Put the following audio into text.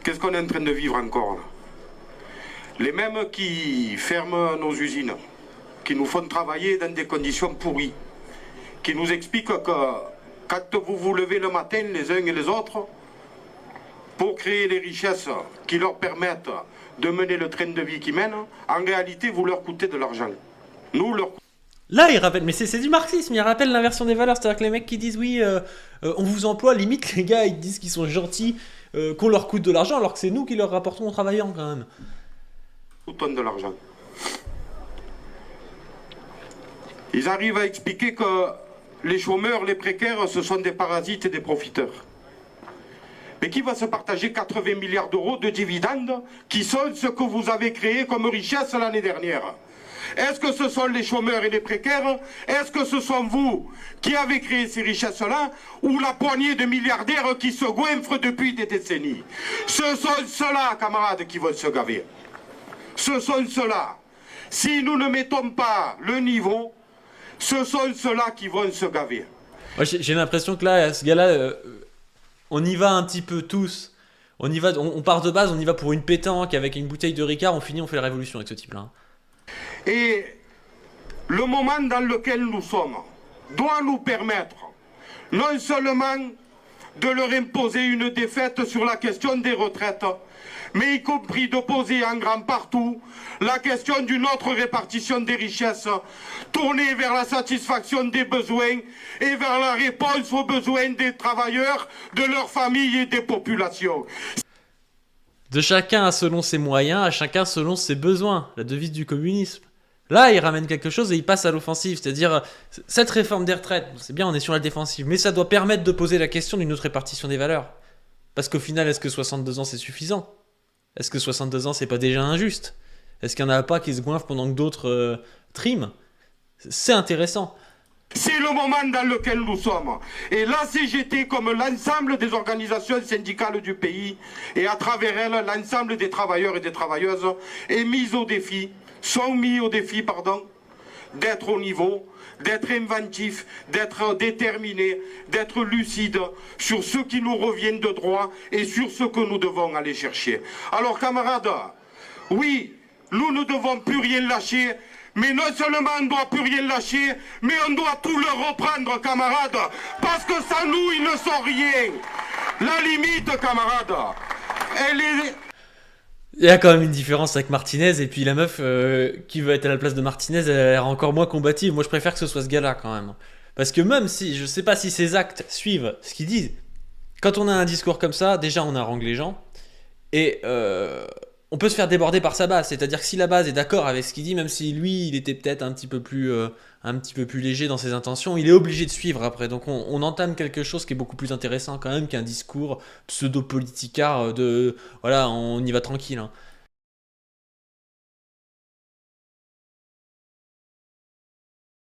Qu'est-ce qu'on est en train de vivre encore là? Les mêmes qui ferment nos usines, qui nous font travailler dans des conditions pourries, qui nous expliquent que quand vous vous levez le matin les uns et les autres, pour créer les richesses qui leur permettent de mener le train de vie qu'ils mènent, en réalité vous leur coûtez de l'argent. Nous leur... Là, il rappelle, mais c'est du marxisme, il rappelle l'inversion des valeurs, c'est-à-dire que les mecs qui disent oui, on vous emploie, limite les gars, ils disent qu'ils sont gentils, qu'on leur coûte de l'argent, alors que c'est nous qui leur rapportons en travaillant quand même. Tonnes de l'argent. Ils arrivent à expliquer que les chômeurs, les précaires, ce sont des parasites et des profiteurs. Mais qui va se partager 80 milliards d'euros de dividendes qui sont ce que vous avez créé comme richesse l'année dernière? Est-ce que ce sont les chômeurs et les précaires? Est-ce que ce sont vous qui avez créé ces richesses-là? Ou la poignée de milliardaires qui se goinfrent depuis des décennies? Ce sont ceux-là, camarades, qui vont se gaver. Ce sont ceux-là. Si nous ne mettons pas le niveau, ce sont ceux-là qui vont se gaver. Moi, j'ai l'impression que là, ce gars-là, on y va un petit peu tous. On y va, on part de base, on y va pour une pétanque avec une bouteille de Ricard, on finit, on fait la révolution avec ce type-là. Et le moment dans lequel nous sommes doit nous permettre non seulement de leur imposer une défaite sur la question des retraites, mais y compris de poser en grand partout la question d'une autre répartition des richesses, tournée vers la satisfaction des besoins et vers la réponse aux besoins des travailleurs, de leurs familles et des populations. De chacun selon ses moyens, à chacun selon ses besoins, la devise du communisme. Là, il ramène quelque chose et il passe à l'offensive, c'est-à-dire cette réforme des retraites, c'est bien, on est sur la défensive, mais ça doit permettre de poser la question d'une autre répartition des valeurs. Parce qu'au final, est-ce que 62 ans c'est suffisant? Est-ce que 62 ans c'est pas déjà injuste? Est-ce qu'il n'y en a pas qui se goinfrent pendant que d'autres triment? C'est intéressant. C'est le moment dans lequel nous sommes. Et la CGT, comme l'ensemble des organisations syndicales du pays, et à travers elles, l'ensemble des travailleurs et des travailleuses, est mis au défi, sont mis au défi, d'être au niveau, d'être inventif, d'être déterminé, d'être lucide sur ce qui nous revient de droit et sur ce que nous devons aller chercher. Alors, camarades, oui, nous ne devons plus rien lâcher. Mais non seulement on ne doit plus rien lâcher, mais on doit tout leur reprendre, camarades, parce que sans nous, ils ne sont rien. La limite, camarades, elle est... Il y a quand même une différence avec Martinez, et puis la meuf qui veut être à la place de Martinez, elle a l'air encore moins combative. Moi, je préfère que ce soit ce gars-là, quand même. Parce que même si, je sais pas si ses actes suivent ce qu'ils disent, quand on a un discours comme ça, déjà, on harangue les gens, et... on peut se faire déborder par sa base, c'est-à-dire que si la base est d'accord avec ce qu'il dit, même si lui, il était peut-être un petit peu plus léger dans ses intentions, il est obligé de suivre après. Donc on entame quelque chose qui est beaucoup plus intéressant quand même qu'un discours pseudo-politicard de voilà, on y va tranquille. Hein.